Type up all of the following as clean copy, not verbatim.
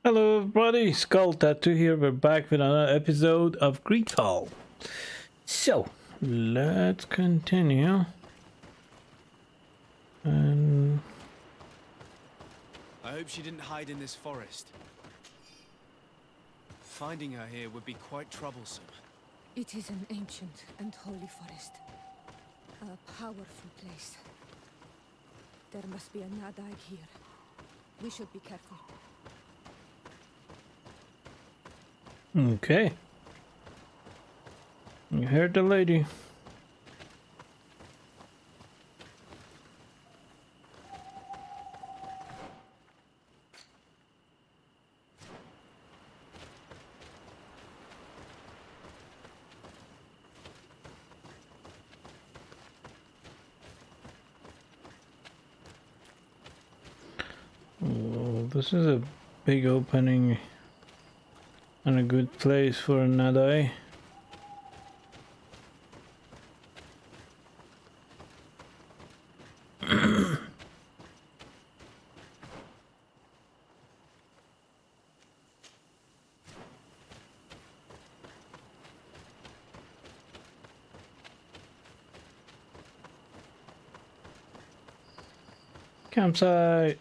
Hello everybody, Skull Tattoo here. We're back with another episode of Greedfall. So, let's continue. And I hope she didn't hide in this forest. Finding her here would be quite troublesome. It is an ancient and holy forest. A powerful place. There must be a Nadai here. We should be careful. okay. You heard the lady. Oh, this is a big opening and a good place for a Nadai. Campsite.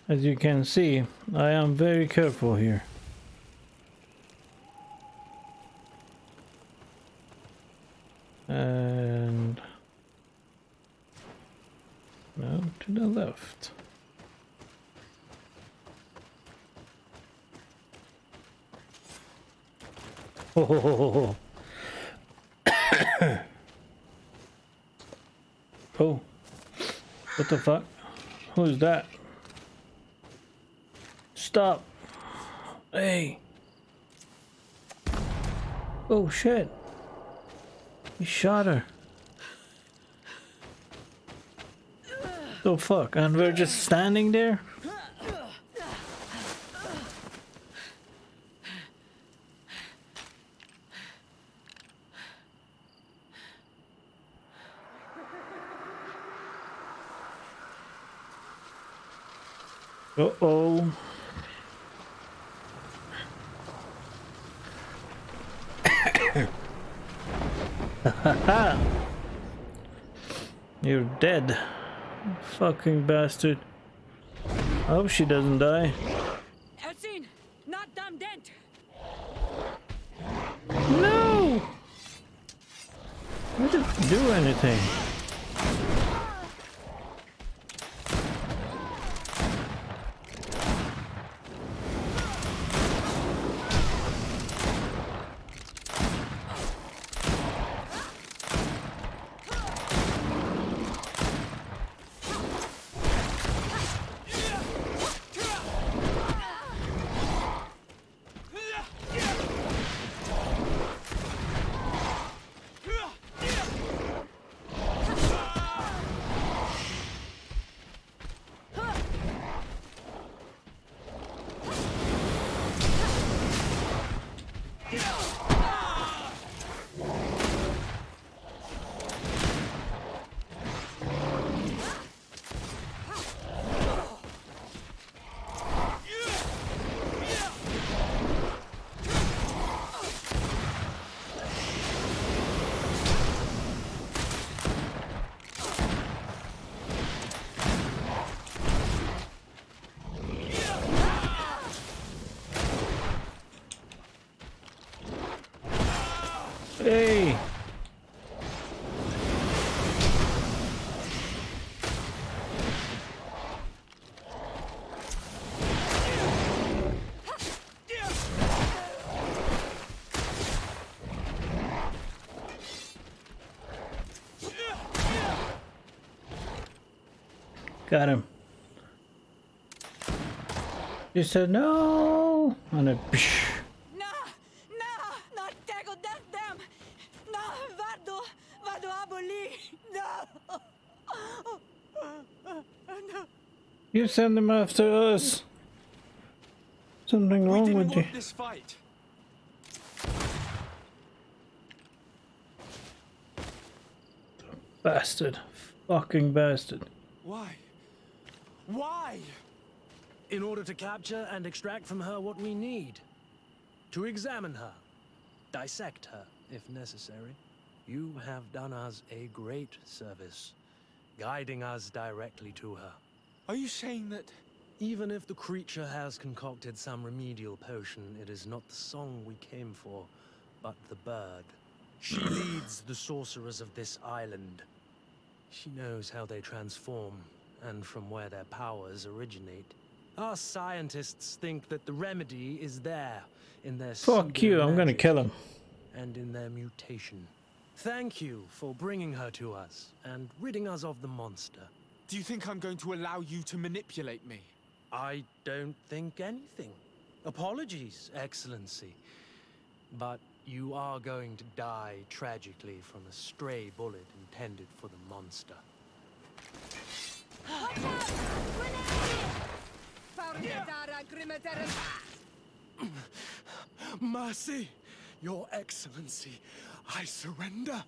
As you can see, I am very careful here. And now to the left. Oh, oh, what the fuck? Who is that? Stop. Hey. Oh shit. He shot her. Oh fuck, and we're just standing there? Uh-oh. You're dead, fucking bastard. I hope she doesn't die. Elsin, not damn dent. No! I didn't do anything. Hey! Got him. You said no! And a psh. You send them after us. Something wrong with you. This fight. Bastard. Fucking bastard. Why? Why? In order to capture and extract from her what we need. To examine her. Dissect her, if necessary. You have done us a great service, guiding us directly to her. Are you saying that... Even if the creature has concocted some remedial potion, it is not the song we came for, but the bird. She leads the sorcerers of this island. She knows how they transform, and from where their powers originate. Our scientists think that the remedy is there, in their Fuck you, I'm gonna magic kill him. and in their mutation. Thank you for bringing her to us, and ridding us of the monster. Do you think I'm going to allow you to manipulate me? I don't think anything. Apologies, Excellency. But you are going to die tragically from a stray bullet intended for the monster. Mercy, Your Excellency. I surrender.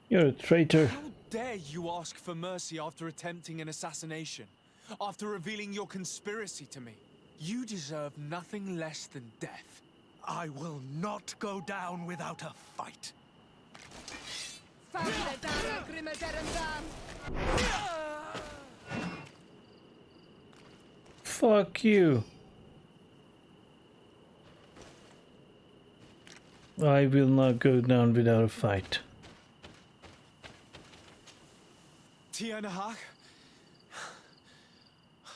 You're a traitor. How dare you ask for mercy after attempting an assassination? After revealing your conspiracy to me? You deserve nothing less than death. I will not go down without a fight. Fuck you. I will not go down without a fight. Tianahak?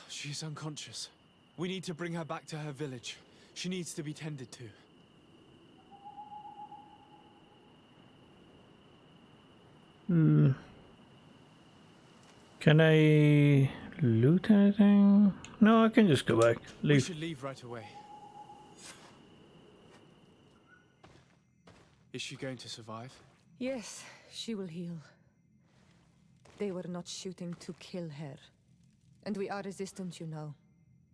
She's unconscious. We need to bring her back to her village. She needs to be tended to. Can I loot anything? No, I can just go back. We Leave. should leave right away. Is she going to survive? Yes, she will heal. They were not shooting to kill her. And we are resistant, you know.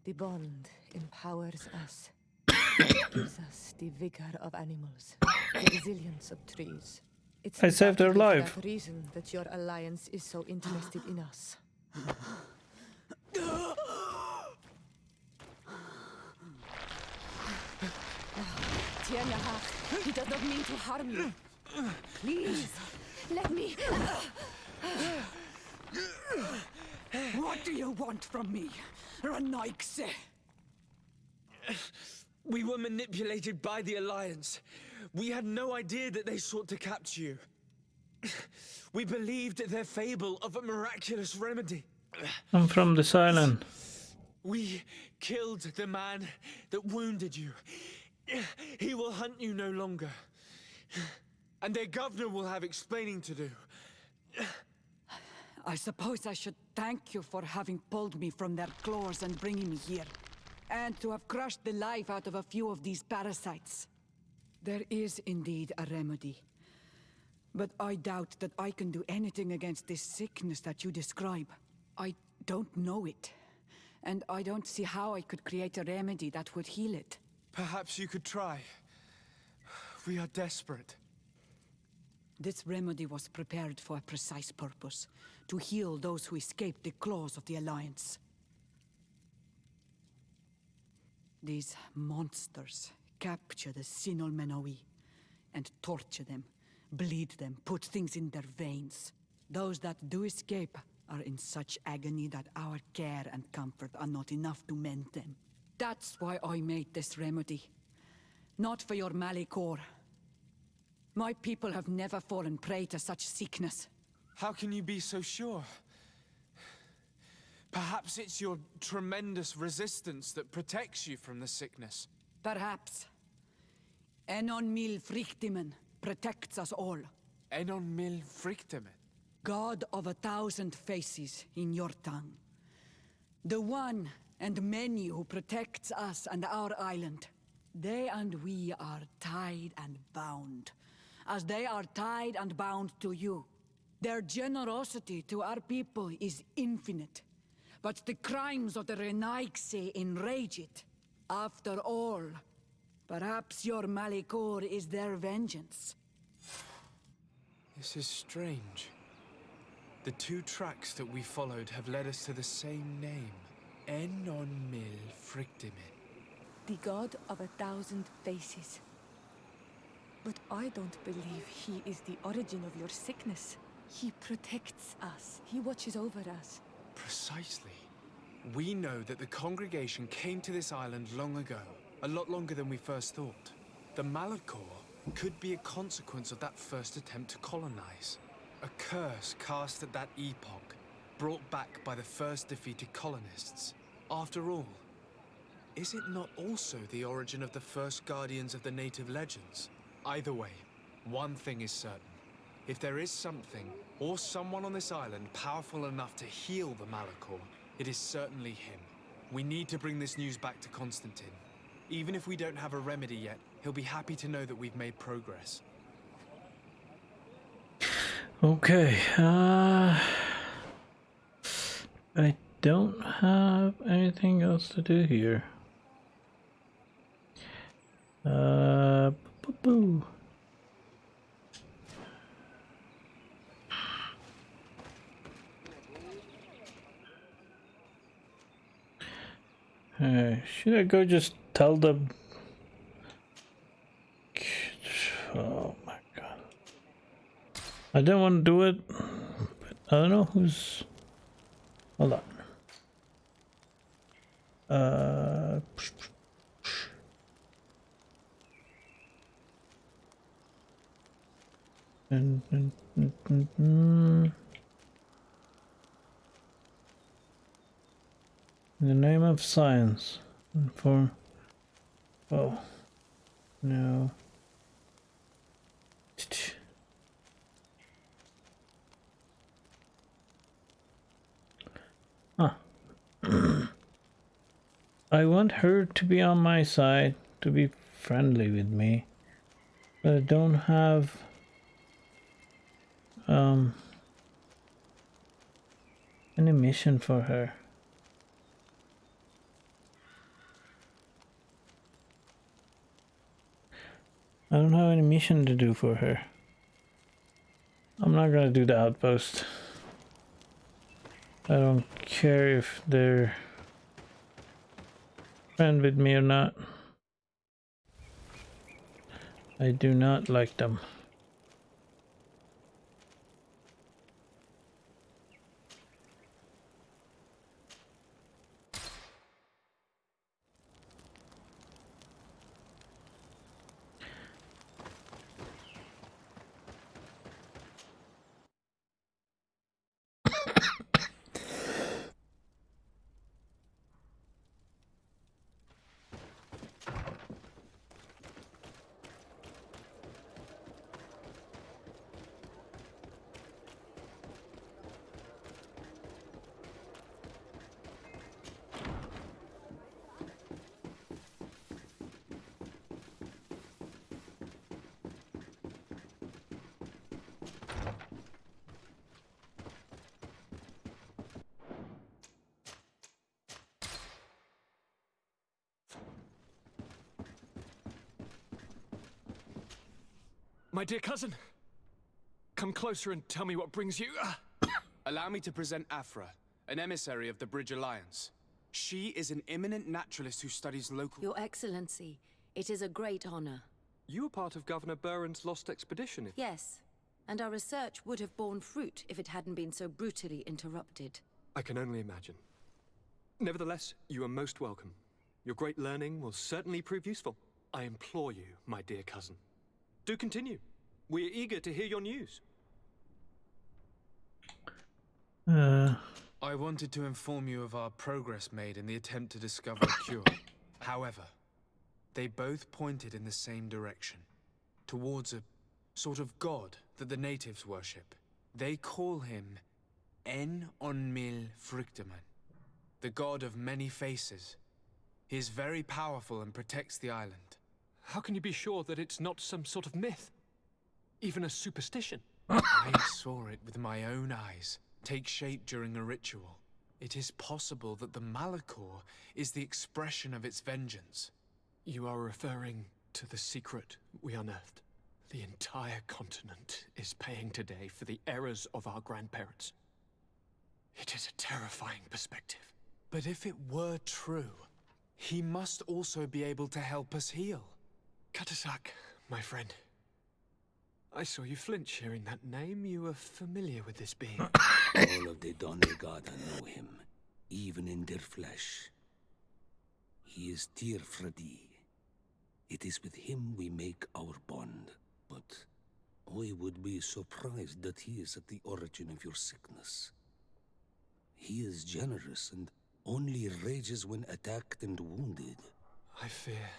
The bond empowers us. It gives us the vigor of animals, the resilience of trees. It's I saved her undoubtedly life. for that reason that your alliance is so interested in us. Tianahak, he does not mean to harm you. Please, let me... What do you want from me, Ranaikse? We were manipulated by the Alliance. We had no idea that they sought to capture you. We believed their fable of a miraculous remedy. I'm from this island. We killed the man that wounded you. He will hunt you no longer. And their governor will have explaining to do. I suppose I should thank you for having pulled me from their claws and bringing me here. And to have crushed the life out of a few of these parasites. There is indeed a remedy. But I doubt that I can do anything against this sickness that you describe. I don't know it. And I don't see how I could create a remedy that would heal it. Perhaps you could try. We are desperate. This remedy was prepared for a precise purpose. To heal those who escaped the claws of the Alliance. These monsters capture the Sinol Menoi and torture them, bleed them, put things in their veins. Those that do escape are in such agony that our care and comfort are not enough to mend them. That's why I made this remedy. Not for your Malikor. My people have never fallen prey to such sickness. How can you be so sure? Perhaps it's your tremendous resistance that protects you from the sickness. Perhaps. Enon mil frictimen protects us all. Enon mil frictimen. God of 1,000 faces in your tongue. The one and many who protects us and our island. They and we are tied and bound, as they are tied and bound to you. Their generosity to our people is infinite, but the crimes of the Renaigse enrage it. After all, perhaps your Malikor is their vengeance. This is strange. The two tracks that we followed have led us to the same name. Enon mil frictimen. The god of 1,000 faces. But I don't believe he is the origin of your sickness. He protects us. He watches over us. Precisely. We know that the congregation came to this island long ago, a lot longer than we first thought. The Malachor could be a consequence of that first attempt to colonize. A curse cast at that epoch, brought back by the first defeated colonists. After all, is it not also the origin of the first guardians of the native legends? Either way, one thing is certain. If there is something, or someone on this island powerful enough to heal the Malachor, it is certainly him. We need to bring this news back to Constantine. Even if we don't have a remedy yet, he'll be happy to know that we've made progress. Okay, I don't have anything else to do here. Boo. Should I go just tell them? Oh my god. I don't want to do it, but I don't know who's... Hold on. In the name of science. For... Oh. No. Huh. I want her to be on my side, to be friendly with me, but I don't have any mission for her. I don't have any mission to do for her. I'm not gonna do the outpost. I don't care if they're friend with me or not. I do not like them. My dear cousin, come closer and tell me what brings you. Allow me to present Afra, an emissary of the Bridge Alliance. She is an eminent naturalist who studies local... Your Excellency, it is a great honor. You were part of Governor Buren's lost expedition. Yes, and our research would have borne fruit if it hadn't been so brutally interrupted. I can only imagine. Nevertheless, you are most welcome. Your great learning will certainly prove useful. I implore you, my dear cousin. Do continue. We are eager to hear your news. I wanted to inform you of our progress made in the attempt to discover a cure. However, they both pointed in the same direction, towards a sort of god that the natives worship. They call him En-on-mil Frictaman, the god of many faces. He is very powerful and protects the island. How can you be sure that it's not some sort of myth? Even a superstition? I saw it with my own eyes take shape during a ritual. It is possible that the Malachor is the expression of its vengeance. You are referring to the secret we unearthed. The entire continent is paying today for the errors of our grandparents. It is a terrifying perspective. But if it were true, he must also be able to help us heal. Katasak, my friend. I saw you flinch hearing that name. You are familiar with this being. All of the Donegada know him, even in their flesh. He is Tyr Fredi. It is with him we make our bond, but I would be surprised that he is at the origin of your sickness. He is generous and only rages when attacked and wounded. I fear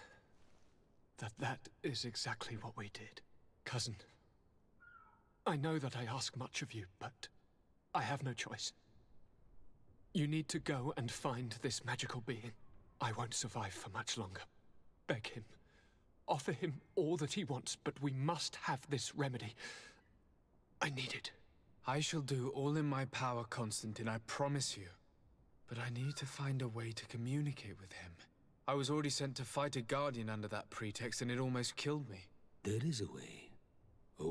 that that is exactly what we did. Cousin, I know that I ask much of you, but I have no choice. You need to go and find this magical being. I won't survive for much longer. Beg him. Offer him all that he wants, but we must have this remedy. I need it. I shall do all in my power, Constantine, I promise you. But I need to find a way to communicate with him. I was already sent to fight a guardian under that pretext, and it almost killed me. There is a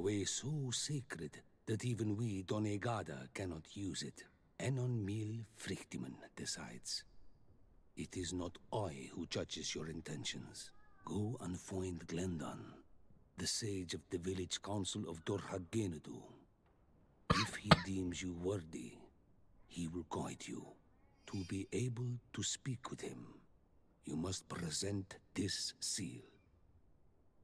way so sacred that even we Donegada cannot use it. Enon Mil Frictimen decides. It is not I who judges your intentions. Go and find Glendan, the sage of the village council of Dorhagenedu. If he deems you worthy, he will guide you. To be able to speak with him, you must present this seal.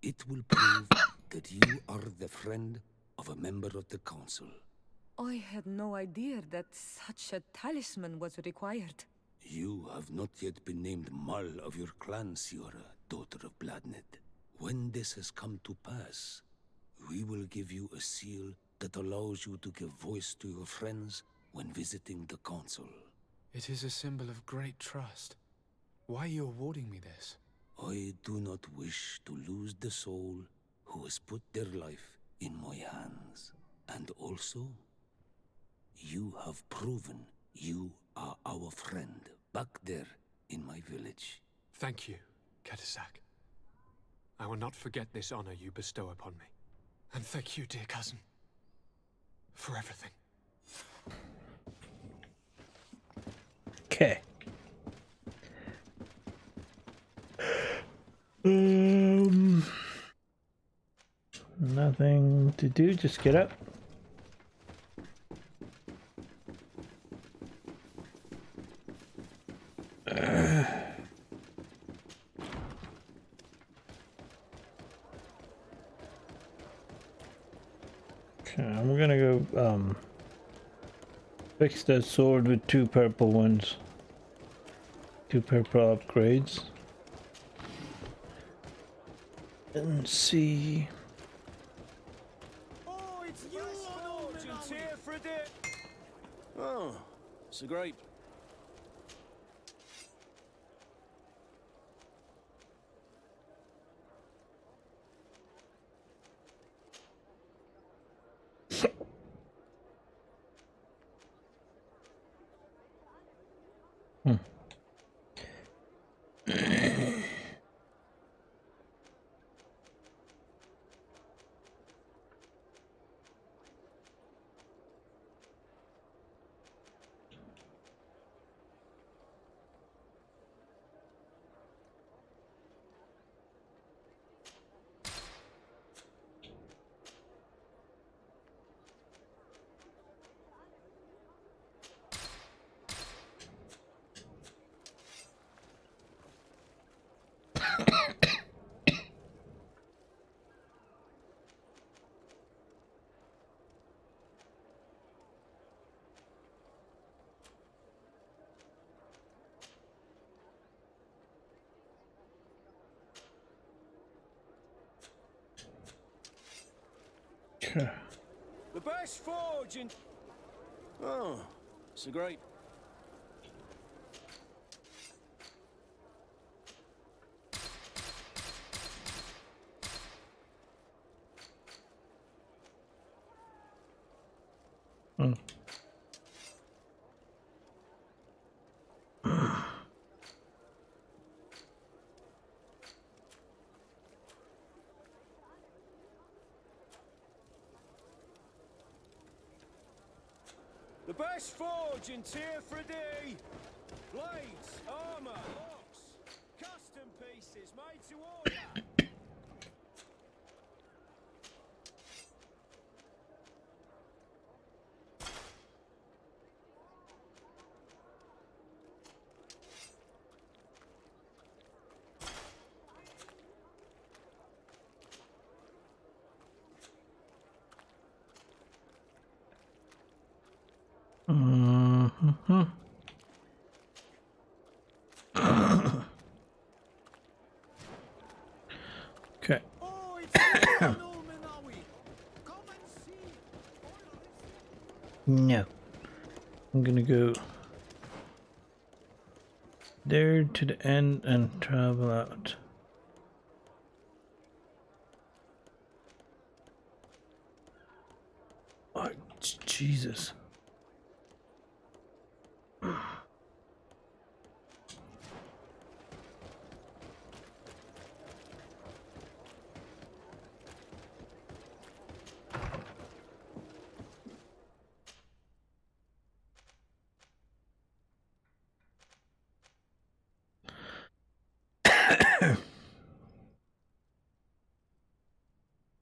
It will prove that you are the friend of a member of the council. I had no idea that such a talisman was required. You have not yet been named Mal of your clan, Siora, daughter of Bladnet. When this has come to pass, we will give you a seal that allows you to give voice to your friends when visiting the council. It is a symbol of great trust. Why are you awarding me this? I do not wish to lose the soul who has put their life in my hands. And also, you have proven you are our friend back there in my village. Thank you, Katasak. I will not forget this honor you bestow upon me. And thank you, dear cousin, for everything. Okay. Nothing to do, just get up. Okay, I'm gonna go fix that sword with 2 purple ones. 2 purple upgrades. And see. Oh, it's you, Oh, so great. Okay. The best forge in... Oh, so great. The best forge in Tier 3D. Blades, armor, locks, custom pieces made to order. Mm-hmm. Okay. Oh, it's Signal Manawi. Come and see. No. I'm gonna go there to the end and travel out. Oh, Jesus.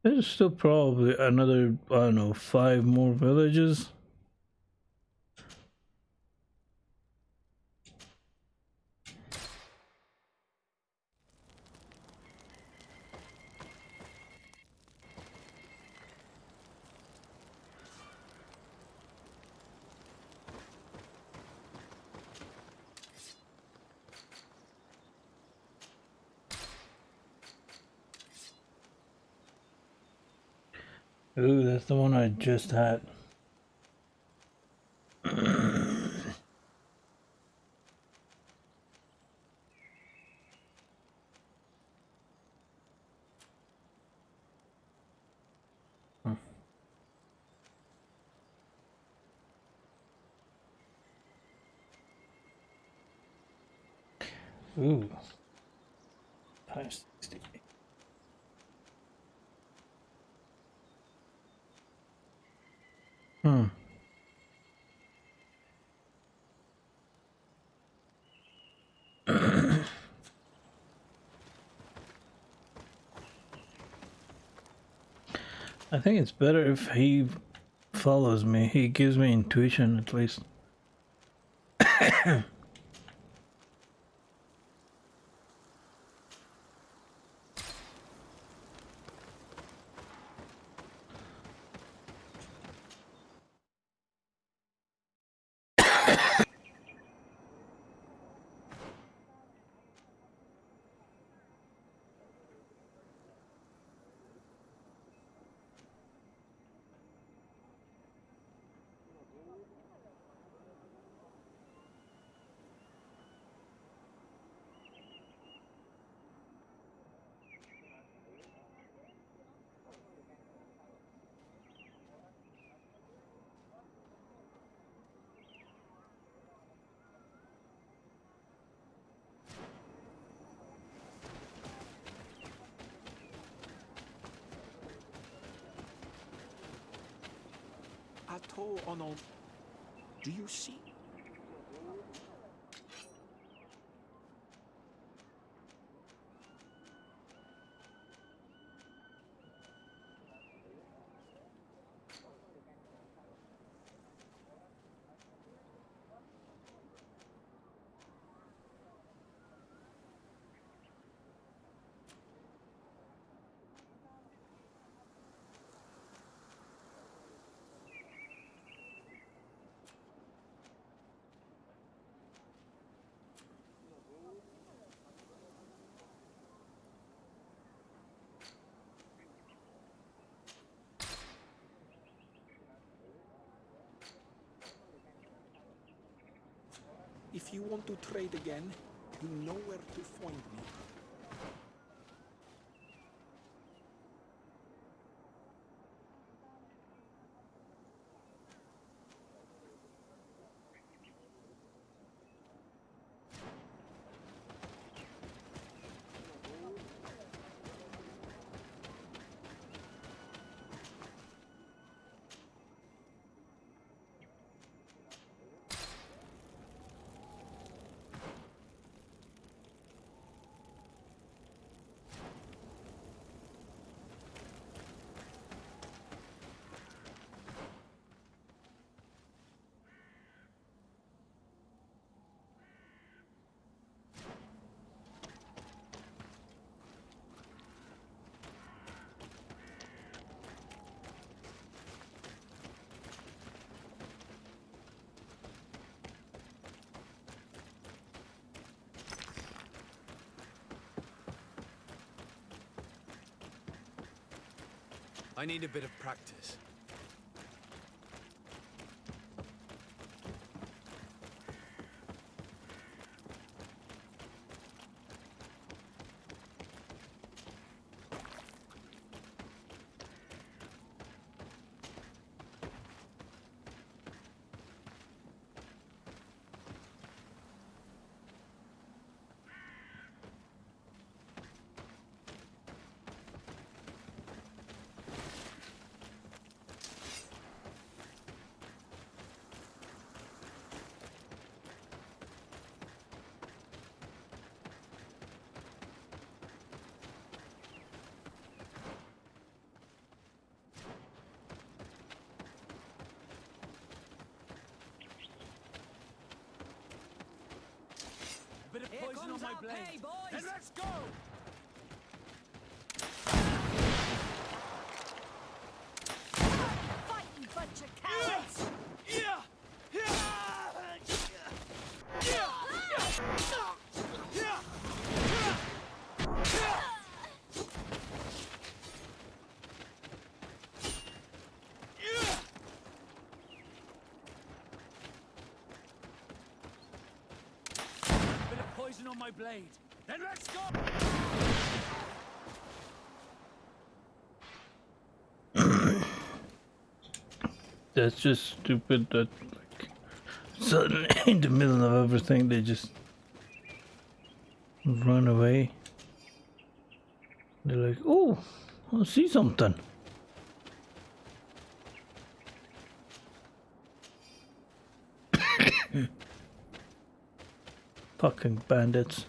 There's still probably another, I don't know, 5 more villages. Ooh, that's the one I just had. Ooh. Times 60. Hmm. I think it's better if he follows me. He gives me intuition at least. Ato ono. Do you see? If you want to trade again, you know where to find me. I need a bit of practice. Bit of poison on my blade. Then let's go! Fight, you bunch of cowards! Bit of poison on my blade. Then let's go! That's just stupid that like suddenly in the middle of everything they just run away. They're like, oh, I see something. Fucking bandits.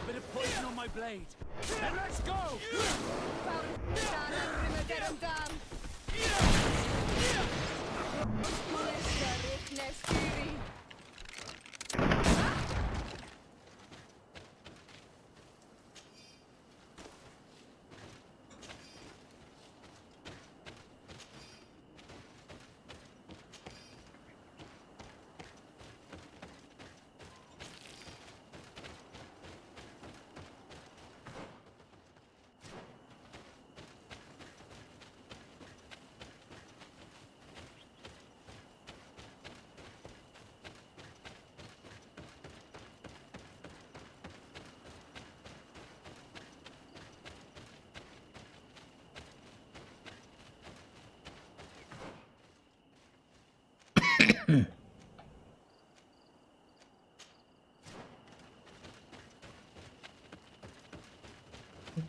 Bit of poison on my blade. Then let's go!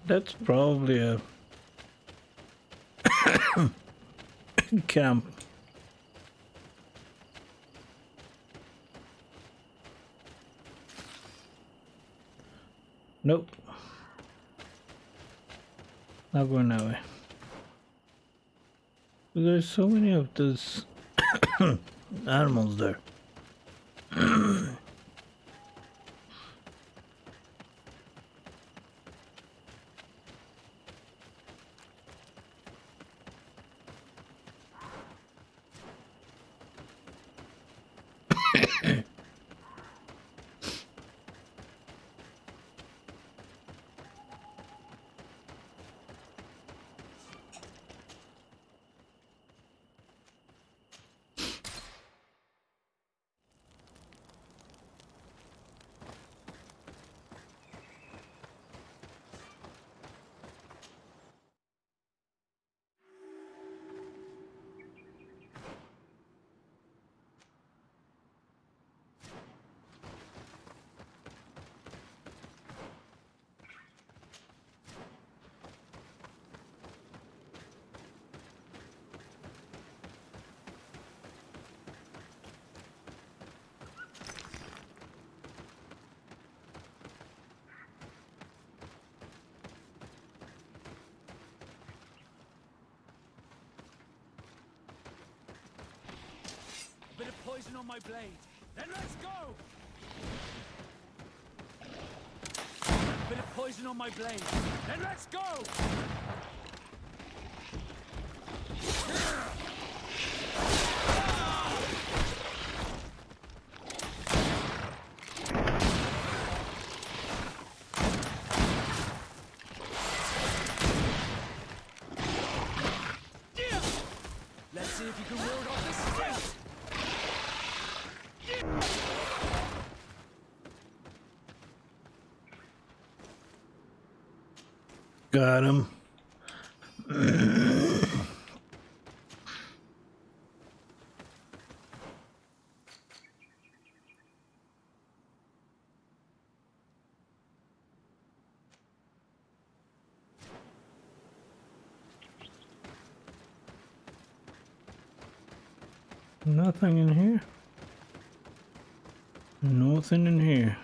That's probably a camp. Nope. Not going that way. There's so many of those animals there. Bit of poison on my blade. Then let's go! Bit of poison on my blade. Then let's go! Got him. Nothing in here. Nothing in here.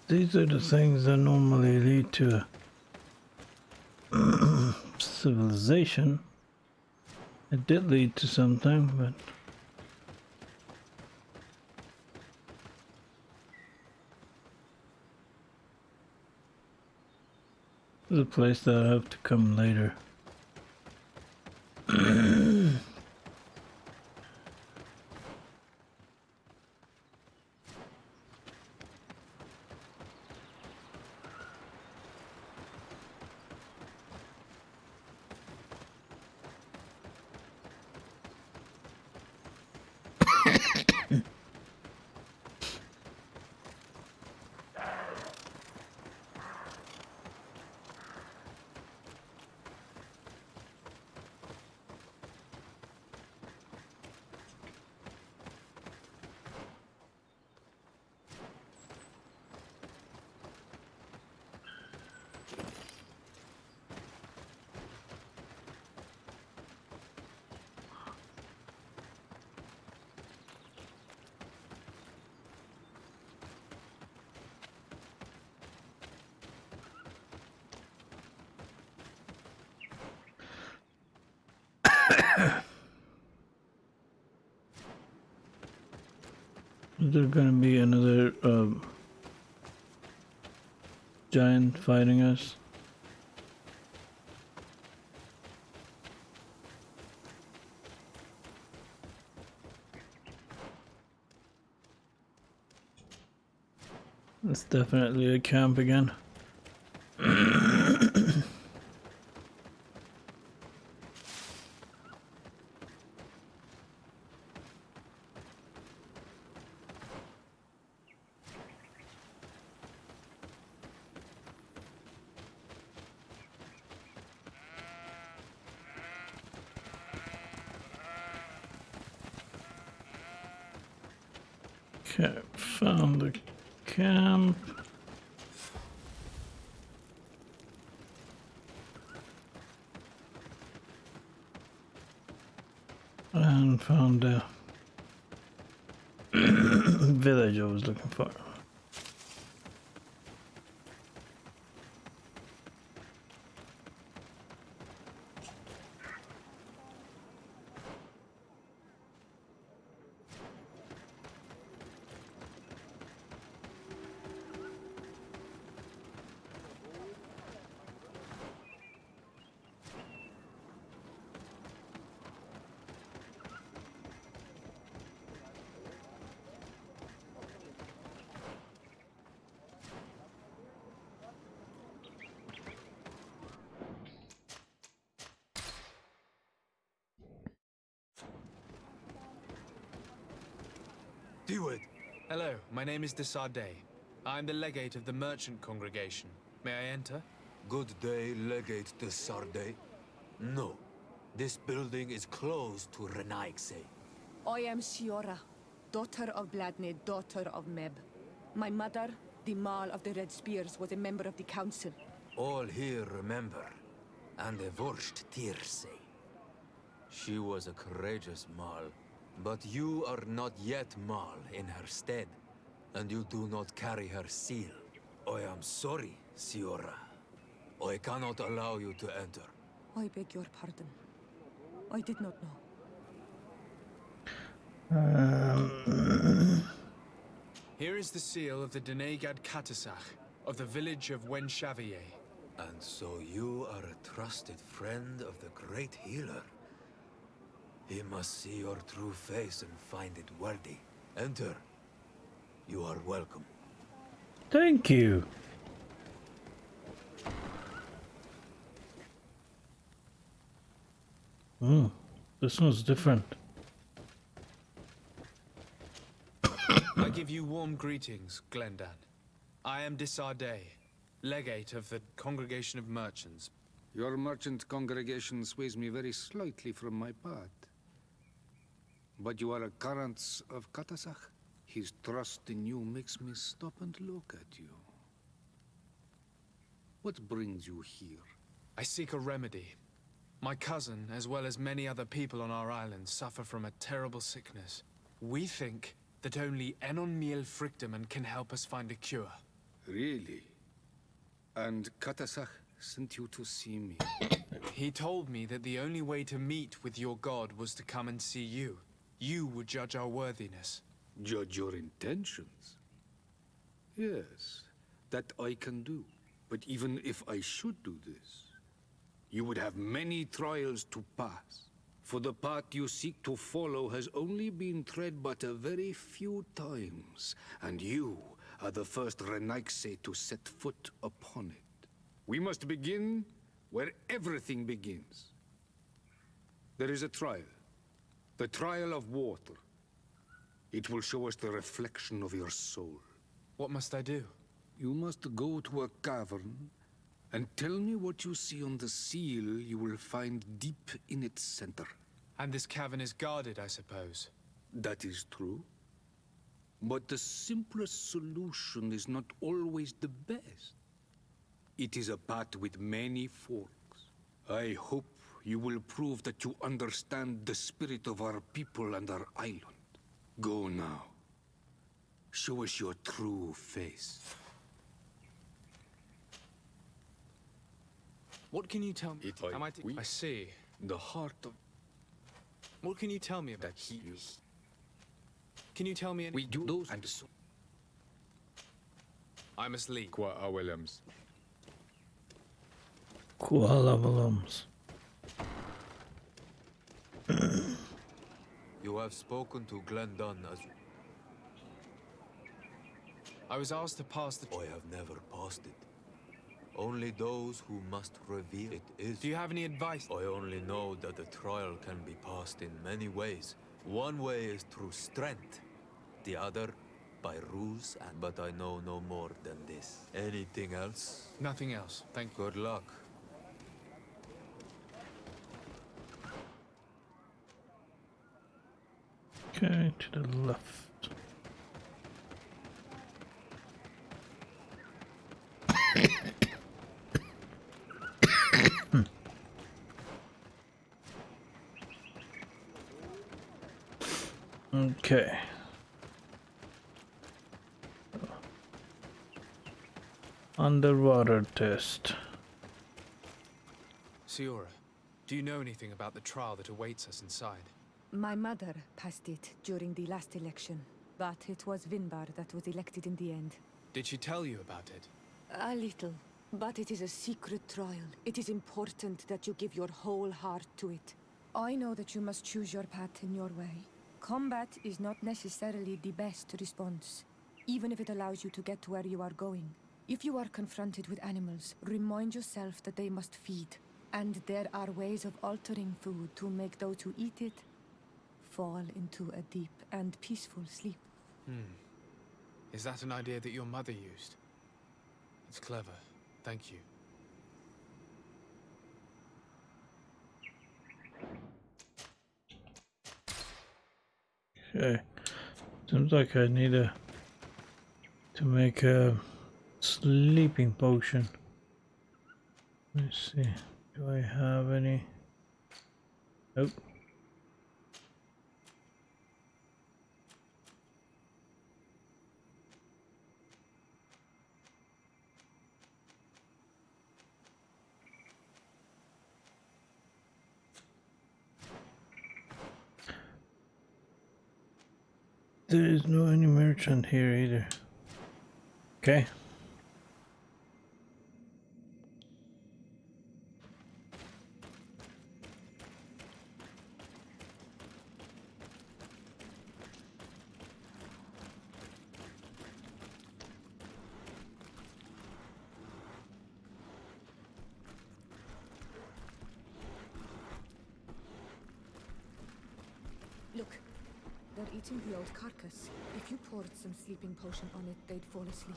These are the things that normally lead to civilization. It did lead to something, but it's a place that I have to come later. Is there gonna be another giant fighting us? It's definitely a camp again. Okay, found the camp. And found the village I was looking for. Deward. Hello, my name is de Sardet. I'm the legate of the merchant congregation. May I enter? Good day, Legate de Sardet. No, this building is closed to Renaigse. I am Shiora, daughter of Bladne, daughter of Meb. My mother, The Marl of the Red Spears was a member of the council. All here remember, and the Vorst Tirse. She was a courageous Marl, but you are not yet Marl in her stead, and you do not carry her seal. I am sorry, Siora. I cannot allow you to enter. I beg your pardon. I did not know. Here is the seal of the Denegad Katasach, of the village of Wenchavier. And so you are a trusted friend of the great healer. He must see your true face and find it worthy. Enter. You are welcome. Thank you. This one's different. I give you warm greetings, Glendan. I am Disarday, legate of the Congregation of Merchants. Your merchant congregation sways me very slightly from my path. But you are a current of Katasach? His trust in you makes me stop and look at you. What brings you here? I seek a remedy. My cousin, as well as many other people on our island, suffer from a terrible sickness. We think that only Enon Miel Frichteman can help us find a cure. Really? And Katasach sent you to see me? He told me that the only way to meet with your god was to come and see you. You would judge our worthiness. Judge your intentions? Yes, that I can do. But even if I should do this, you would have many trials to pass. For the path you seek to follow has only been tread but a very few times, and you are the first Renaigse to set foot upon it. We must begin where everything begins. There is a trial. The trial of water. It will show us the reflection of your soul. What must I do? You must go to a cavern and tell me what you see on the seal you will find deep in its center. And this cavern is guarded, I suppose. That is true. But the simplest solution is not always the best. It is a path with many forks. I hope you will prove that you understand the spirit of our people and our island. Go now. Show us your true face. What can you tell me? I see. The heart of... What can you tell me about he is? Can you tell me any... We do those and so... I must leave. Kuala Williams. You have spoken to Glendan as... I was asked to pass the... I have never passed it. Only those who must reveal it is. Do you have any advice? I only know that the trial can be passed in many ways. One way is through strength, the other by ruse, but I know no more than this. Anything else? Nothing else. Thank you. Good luck. Okay, to the left. Okay. Underwater test. Siora, do you know anything about the trial that awaits us inside? My mother passed it during the last election, but it was Vinbar that was elected in the end. Did she tell you about it? A little, but it is a secret trial. It is important that you give your whole heart to it. I know that you must choose your path in your way. Combat is not necessarily the best response, even if it allows you to get to where you are going. If you are confronted with animals, remind yourself that they must feed, and there are ways of altering food to make those who eat it fall into a deep and peaceful sleep. Is that an idea that your mother used? It's clever. Thank you. Okay. Seems like I need to make sleeping potion. Let's see. Do I have any? Nope. There is no any merchant here either. Okay. Look, they're eating the old carcass. If you poured some sleeping potion on it, they'd fall asleep.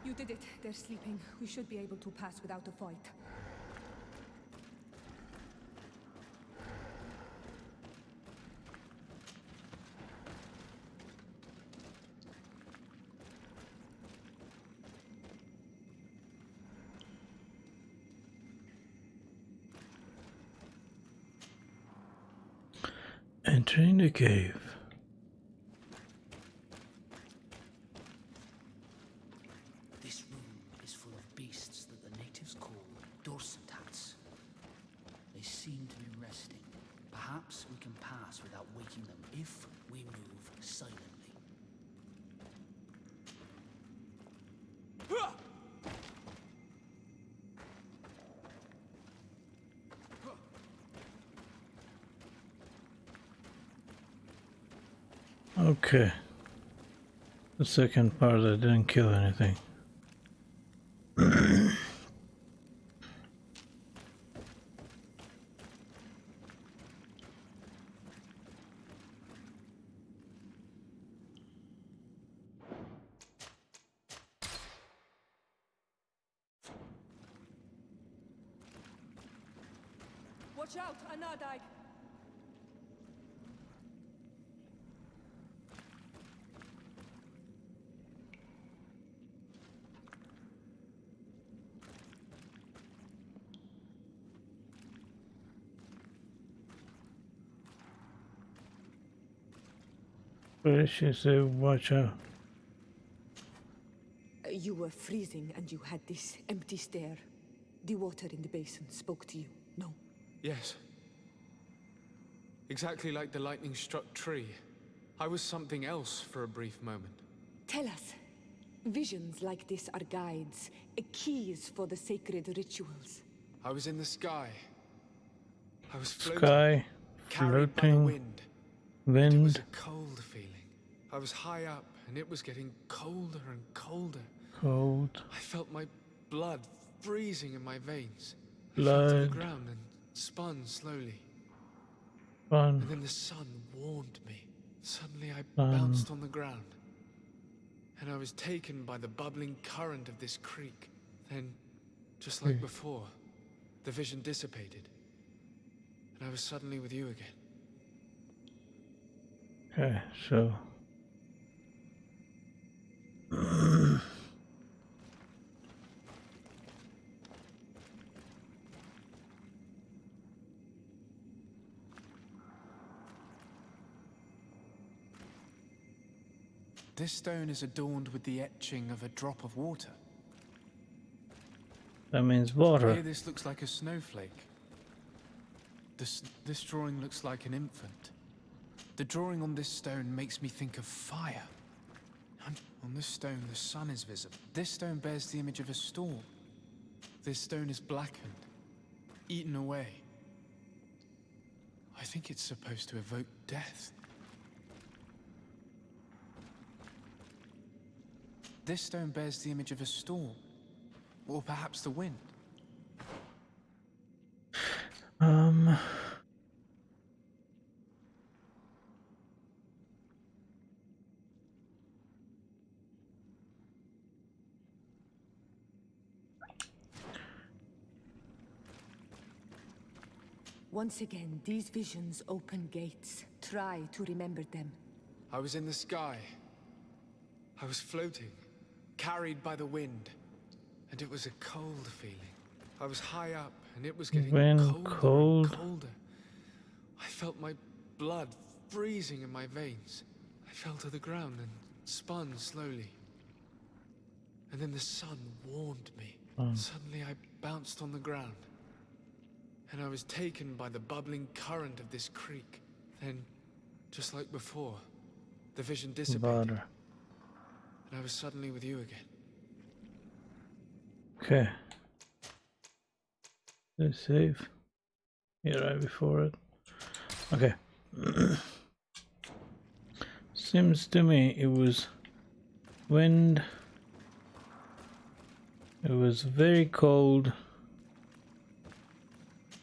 You did it. They're sleeping. We should be able to pass without a fight. Entering the cave. This room is full of beasts that the natives call dorsitats. They seem to be resting. Perhaps we can pass without waking them if we move silently. Okay. The second part, I didn't kill anything. Watch out, Anadai! What did she say? Watch out. You were freezing and you had this empty stare. The water in the basin spoke to you, no? Yes. Exactly like the lightning-struck tree. I was something else for a brief moment. Tell us. Visions like this are guides, keys for the sacred rituals. I was in the sky. I was floating, Sky, carried by the floating, wind. And it was wind, a cold feeling. I was high up, and it was getting colder and colder. cold, I felt my blood freezing in my veins. I fell to the blood, ground and spun slowly. fun, And then the sun warmed me. Suddenly I sun. bounced on the ground. And I was taken by the bubbling current of this creek. Then, just like before, the vision dissipated. And I was suddenly with you again. Okay, so This stone is adorned with the etching of a drop of water. that means Here water. this looks like a snowflake. This drawing looks like an infant. The drawing on this stone makes me think of fire. And on this stone, the sun is visible. This stone bears the image of a storm. This stone is blackened, eaten away. I think it's supposed to evoke death. This stone bears the image of a storm, or perhaps the wind. Once again, these visions open gates. Try to remember them. I was in the sky. I was floating, carried by the wind. And it was a cold feeling. I was high up, and it was getting Wind, colder cold. and colder. I felt my blood freezing in my veins. I fell to the ground and spun slowly. And then the sun warmed me. Suddenly I bounced on the ground. And I was taken by the bubbling current of this creek. Then, just like before, the vision dissipated. Butter. And I was suddenly with you again. Okay. Let's save. Yeah, right before it. Okay. Seems to me it was wind. It was very cold.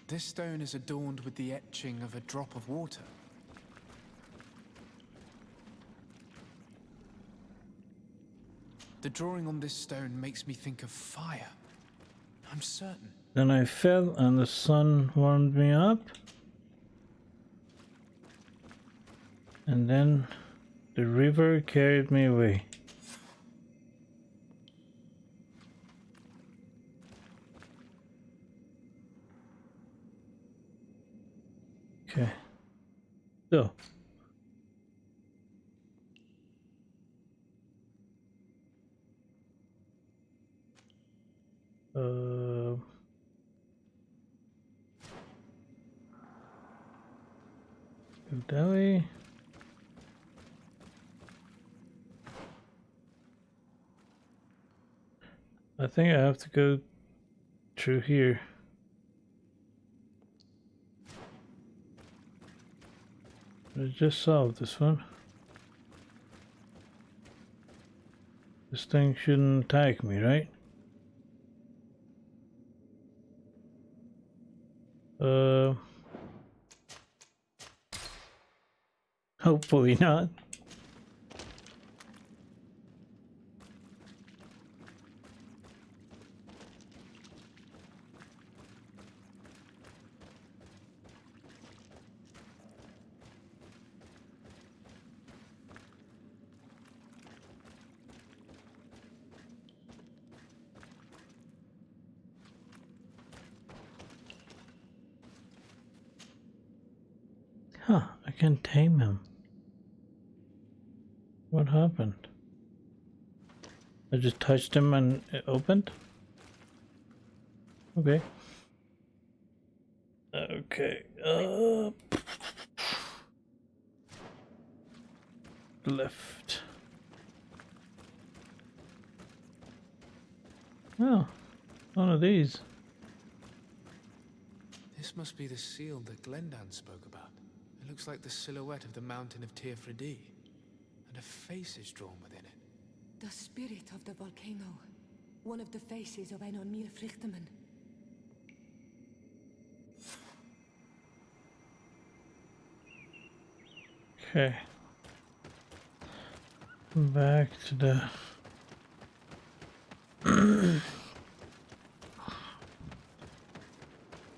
This stone is adorned with the etching of a drop of water. The drawing on this stone makes me think of fire. I'm certain. Then I fell and the sun warmed me up. And then the river carried me away. Okay. So. Go that way. I think I have to go through here. I just solved this one. This thing shouldn't attack me, right? Hopefully not. Huh, I can tame him. What happened? I just touched him and it opened? Okay. Okay. Left. Oh, one of these. This must be the seal that Glendan spoke about. It looks like the silhouette of the mountain of Teofredi, and a face is drawn within it. The spirit of the volcano. One of the faces of Einon Míl Frichtemann. Okay. Back to the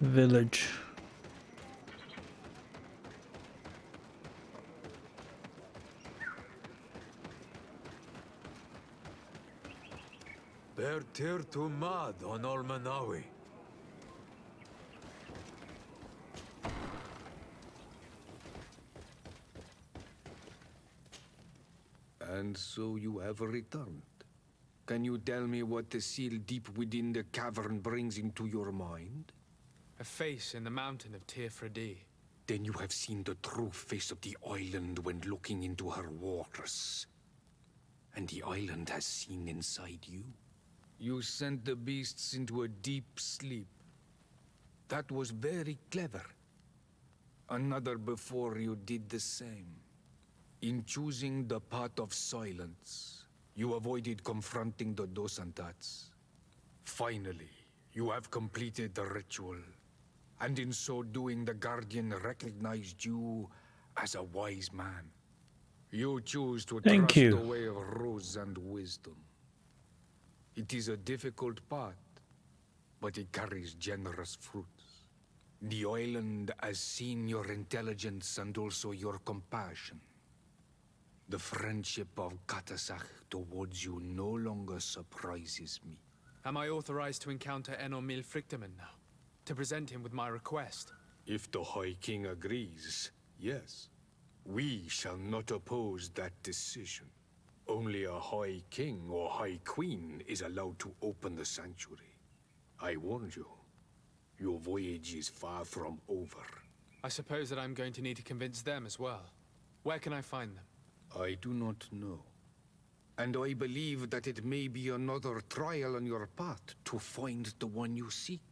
village. Ber tir to mad on Olmanawi. And so you have returned. Can you tell me what the seal deep within the cavern brings into your mind? A face in the mountain of Teofredi. Then you have seen the true face of the island when looking into her waters. And the island has seen inside you. You sent the beasts into a deep sleep. That was very clever. Another before you did the same. In choosing the path of silence, you avoided confronting the Dosantats. Finally, you have completed the ritual. And in so doing, the Guardian recognized you as a wise man. You choose to trust the way of ruse and wisdom. It is a difficult path, but it carries generous fruits. The island has seen your intelligence and also your compassion. The friendship of Katasach towards you no longer surprises me. Am I authorized to encounter Enormil Frichtemann now? To present him with my request? If the High King agrees, yes. We shall not oppose that decision. Only a High King or High Queen is allowed to open the sanctuary. I warned you. Your voyage is far from over. I suppose that I'm going to need to convince them as well. Where can I find them? I do not know. And I believe that it may be another trial on your path to find the one you seek.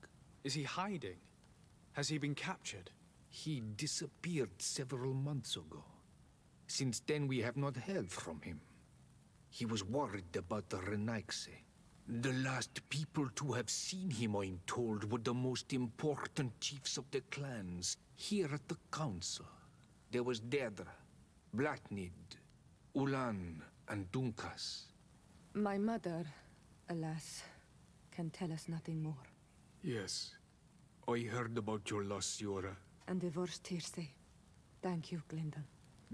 Is he hiding? Has he been captured? He disappeared several months ago. Since then we have not heard from him. He was worried about the Renaigse. The last people to have seen him, I'm told, were the most important chiefs of the clans here at the council. There was Deirdre, Blatnid, Ulan, and Dunkas. My mother, alas, can tell us nothing more. Yes, I heard about your loss, Yora. And divorced Tirce. Thank you, Glyndon.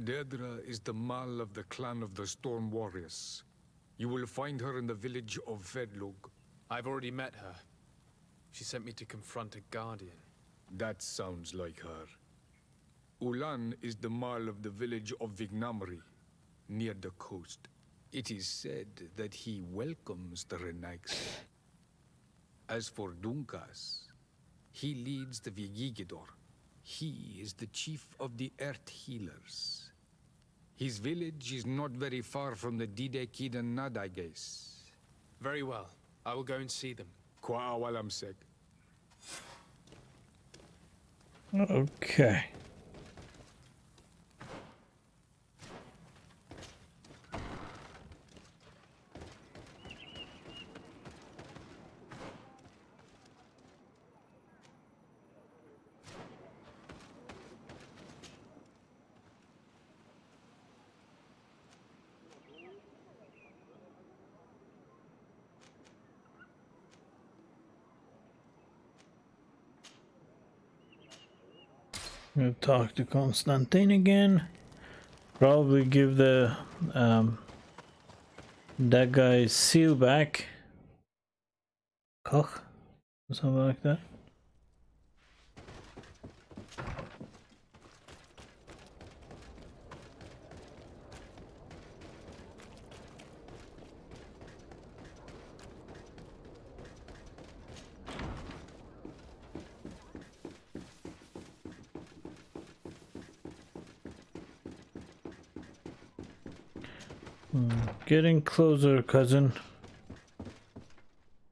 Deirdre is the Mal of the clan of the Storm Warriors. You will find her in the village of Vedlug. I've already met her. She sent me to confront a guardian. That sounds like her. Ulan is the Mal of the village of Vignamri, near the coast. It is said that he welcomes the Renaigse. As for Dunkas, he leads the Vigigidor. He is the chief of the Earth Healers. His village is not very far from the Didekid and Nadages. Very well. I will go and see them. Kwa Walamsek. Okay. We'll talk to Constantine again. Probably give the that guy's seal back. Koch or something like that. Getting closer, cousin.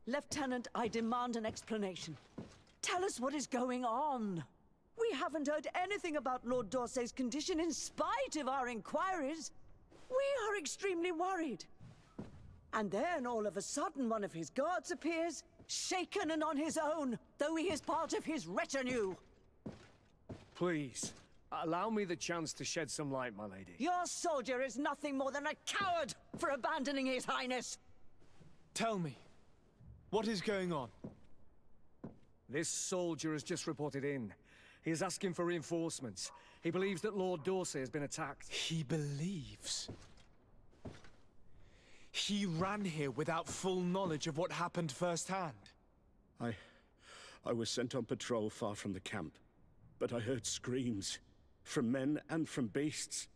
Lieutenant, I demand an explanation. Tell us what is going on. We haven't heard anything about Lord D'Orsay's condition in spite of our inquiries. We are extremely worried. And then all of a sudden one of his guards appears, shaken and on his own, though he is part of his retinue. Please, allow me the chance to shed some light, my lady. Your soldier is nothing more than a coward for abandoning his highness. Tell me, what is going on? This soldier has just reported in. He is asking for reinforcements. He believes that Lord D'Orsay has been attacked. He believes? He ran here without full knowledge of what happened firsthand. I was sent on patrol far from the camp, but I heard screams. From men and from beasts.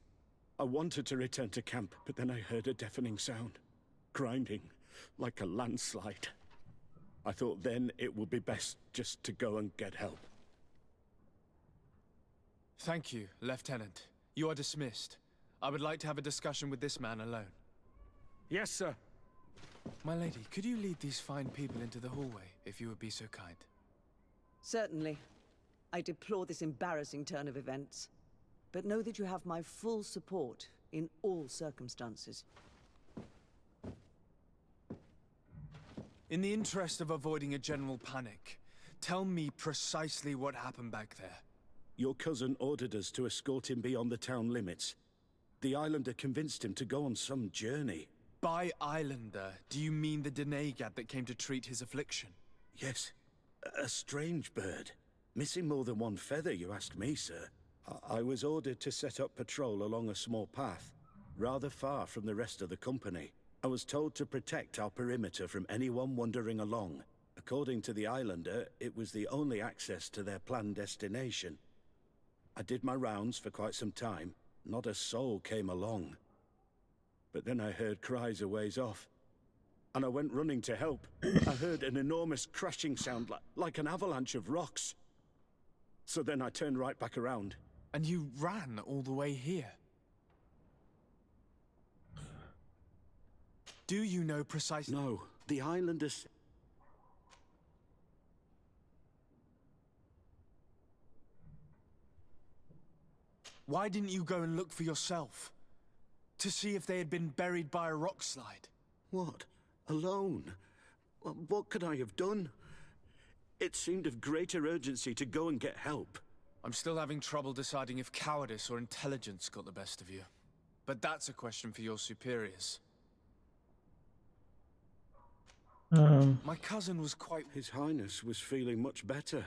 I wanted to return to camp, but then I heard a deafening sound. Grinding, like a landslide. I thought then it would be best just to go and get help. Thank you, Lieutenant. You are dismissed. I would like to have a discussion with this man alone. Yes, sir. My lady, could you lead these fine people into the hallway, if you would be so kind? Certainly. I deplore this embarrassing turn of events. But know that you have my full support in all circumstances. In the interest of avoiding a general panic, tell me precisely what happened back there. Your cousin ordered us to escort him beyond the town limits. The Islander convinced him to go on some journey. By Islander, do you mean the Denegad that came to treat his affliction? Yes, a strange bird. Missing more than one feather, you ask me, sir. I was ordered to set up patrol along a small path, rather far from the rest of the company. I was told to protect our perimeter from anyone wandering along. According to the Islander, it was the only access to their planned destination. I did my rounds for quite some time. Not a soul came along. But then I heard cries a ways off, and I went running to help. I heard an enormous crashing sound like an avalanche of rocks. So then I turned right back around. And you ran all the way here? Do you know precisely? No, the Islanders... Why didn't you go and look for yourself? To see if they had been buried by a rock slide? What? Alone? What could I have done? It seemed of greater urgency to go and get help. I'm still having trouble deciding if cowardice or intelligence got the best of you. But that's a question for your superiors. My cousin was quite... His Highness was feeling much better.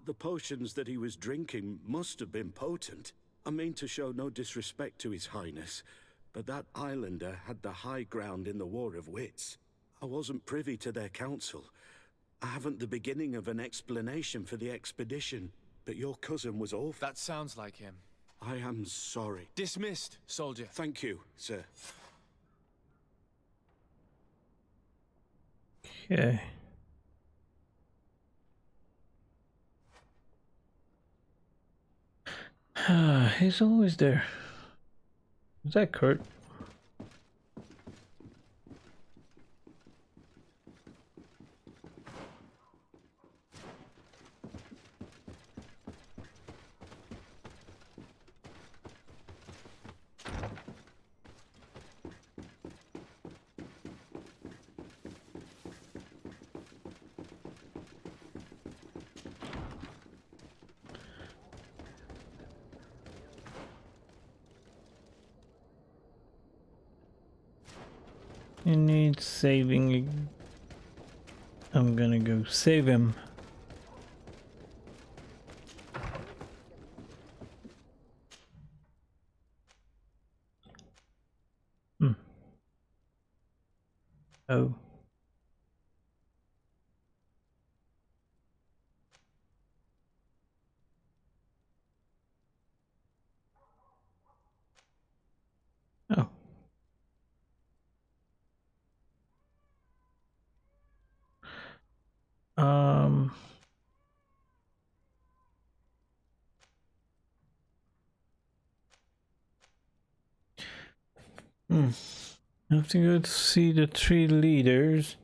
The potions that he was drinking must have been potent. I mean to show no disrespect to His Highness, but that Islander had the high ground in the War of Wits. I wasn't privy to their counsel. I haven't the beginning of an explanation for the expedition, but your cousin was awful. That sounds like him. I am sorry. Dismissed, soldier. Thank you, sir. Okay. He's always there. Is that Kurt? He needs saving. I'm gonna go save him. Oh. Oh. I have to go to see the 3 leaders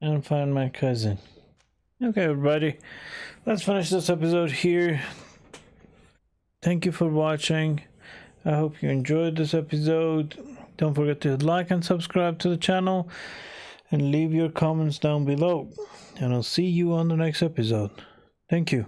and find my cousin. Okay, everybody, let's finish this episode here. Thank you for watching. I hope you enjoyed this episode. Don't forget to like and subscribe to the channel and leave your comments down below. And I'll see you on the next episode. Thank you.